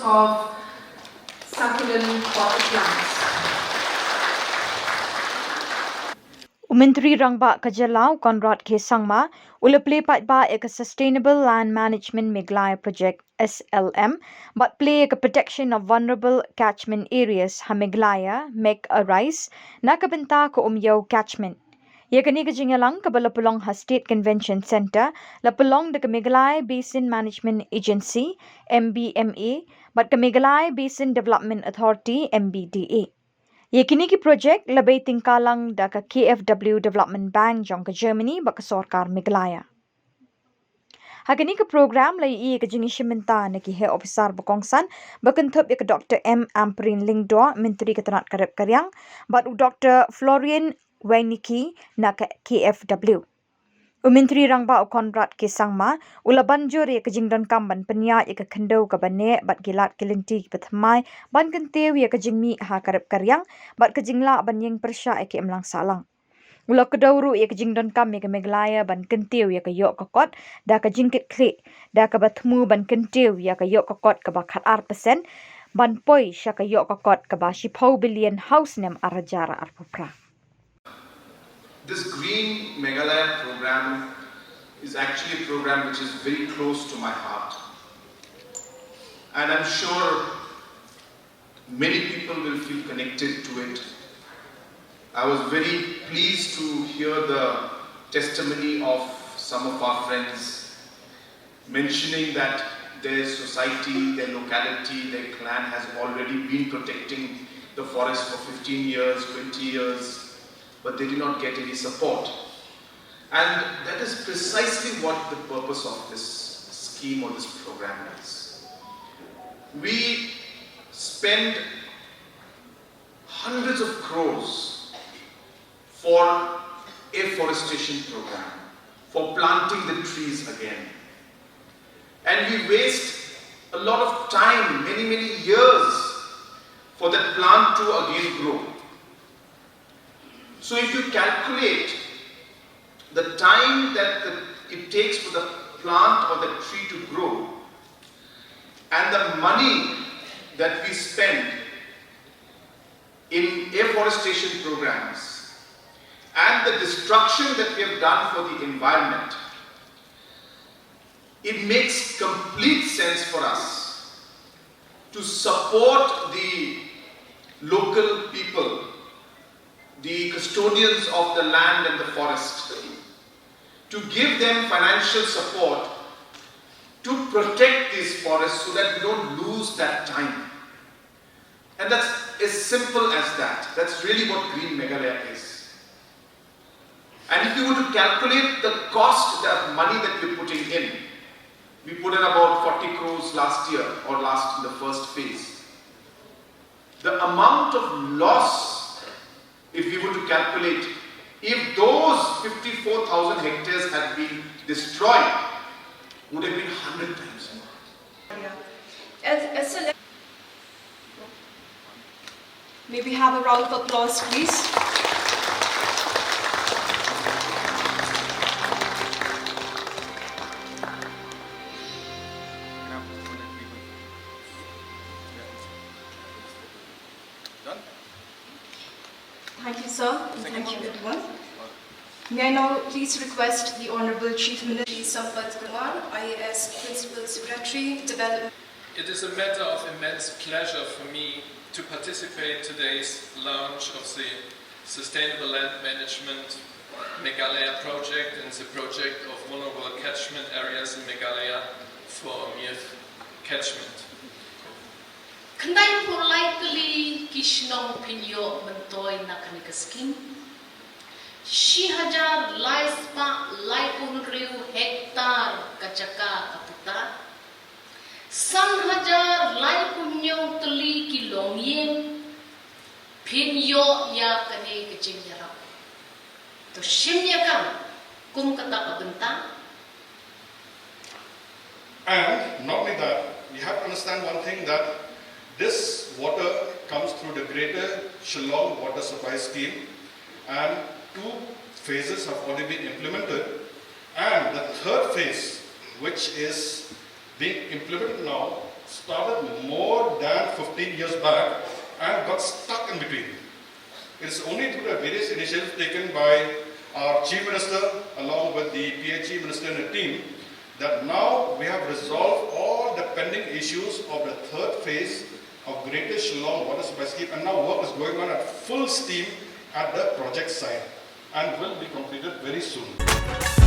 of succulent water plants. Menteri Rangba Kajalau Conrad ke Sangma ulaplay Paidbah ek Sustainable Land Management Meghalaya Project SLM but play ek protection of vulnerable catchment areas ha Meghalaya make a rise nakabenta ko umyaw catchment. Ia kini kejingalang ke Balapulong ha State Convention Centre Lapulong de ke Meghalaya Basin Management Agency MBMA but ke Meghalaya Basin Development Authority MBDA. Ye kini ki projek lebih tingkalang da ka KFW Development Bank jong ke Germany ba ke Sorkar Meghalaya. Hagini ke program lai i ke jingi shimenta na ki he officer bakongsan bakentup ya ke Dr. M. Amprin Lingdoa Menteri Ketenat Karib Karyang bat u Dr. Florian Wainiki na ke KFW. Menteri Rangba Conrad ke Sangma ula banjur ya ke jingdon kamban penya ya ke kendau ke bane bat gilat kelinti ke thamai ban kentew ya ke jingmi ha karib karyang bat ke jingla ban yang persya ya ke emlang salang. Ula kedauru ya ke jingdon kam ya ke Meghalaya ban kentew ya ke yok kokot da ke jingkit klik da ke batmu ban kentew ya ke yok kokot ke bakat arpesen ban poi sya ke yok kokot ke ba shipau billion house nem arajara arpupra. This Green Meghalaya program is actually a program which is very close to my heart. And I'm sure many people will feel connected to it. I was very pleased to hear the testimony of some of our friends mentioning that their society, their locality, their clan has already been protecting the forest for 15 years, 20 years, but they did not get any support. And that is precisely what the purpose of this scheme or this program is. We spend hundreds of crores for afforestation program, for planting the trees again. And we waste a lot of time, many years for that plant to again grow. So if you calculate the time that it takes for the plant or the tree to grow and the money that we spend in afforestation programs and the destruction that we have done for the environment, it makes complete sense for us to support the local people, the custodians of the land and the forest, to give them financial support to protect these forests so that we don't lose that time. And that's as simple as that. That's really what Green Meghalaya is. And if you were to calculate the cost, the money that we're putting in, we put in about 40 crores last year or in the first phase. The amount of loss, if we were to calculate, if those 54,000 hectares had been destroyed, would have been 100 times more. May we have a round of applause, please? Thank you, sir, and thank you, everyone. May I now please request the Honourable Chief Minister Samla, IAS Principal Secretary, Development. It is a matter of immense pleasure for me to participate in today's launch of the Sustainable Land Management Meghalaya project and the project of vulnerable catchment areas in Meghalaya for mere catchment. Kandai Pyllait kali Shillong pinyo mentoy na kanika scheme. 6,000 laipun hektar kacaka kaputa. 3,000 laipunyo teli kilongyen pinyo ya kani kecing yarap. To shimya kan kum kata kabenta. And not only that, we have to understand one thing, that this water comes through the greater Shillong water supply scheme, and 2 phases have already been implemented, and the 3rd phase, which is being implemented now, started more 15 years back and got stuck in between. It is only through the various initiatives taken by our Chief Minister along with the PHE Minister and the team that now we have resolved all the pending issues of the third phase of Greater Shillong Water Supply Scheme, and now work is going on at full steam at the project site and will be completed very soon.